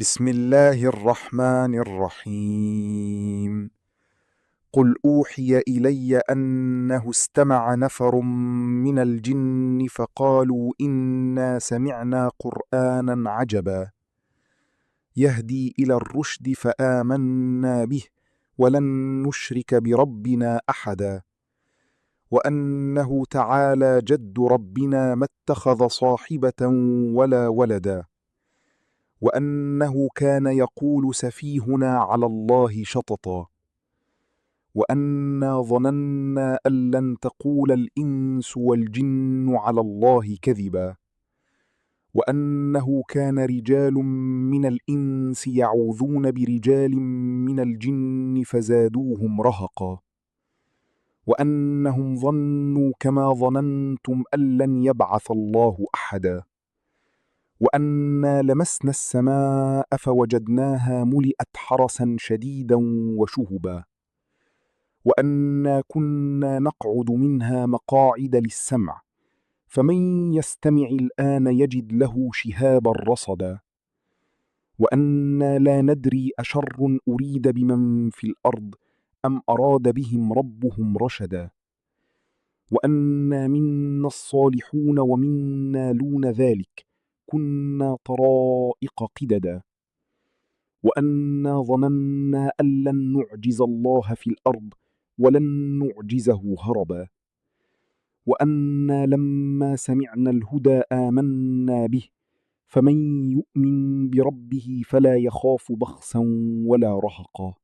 بسم الله الرحمن الرحيم. قل أوحي إلي أنه استمع نفر من الجن فقالوا إنا سمعنا قرآنا عجبا يهدي إلى الرشد فآمنا به ولن نشرك بربنا أحدا وأنه تعالى جد ربنا ما اتخذ صاحبة ولا ولدا وأنه كان يقول سفيهنا على الله شططا وأنا ظننا أن لن تقول الإنس والجن على الله كذبا وأنه كان رجال من الإنس يعوذون برجال من الجن فزادوهم رهقا وأنهم ظنوا كما ظننتم أن لن يبعث الله أحدا وأنا لمسنا السماء فوجدناها ملئت حرسا شديدا وشهبا وأنا كنا نقعد منها مقاعد للسمع فمن يستمع الآن يجد له شهابا رصدا وأنا لا ندري أشر أريد بمن في الأرض أم أراد بهم ربهم رشدا وأنا منا الصالحون ومنا دون ذلك كنا طرائق قددا وأنا ظننا أن لن نعجز الله في الأرض ولن نعجزه هربا وأنا لما سمعنا الهدى آمنا به فمن يؤمن بربه فلا يخاف بخسا ولا رهقا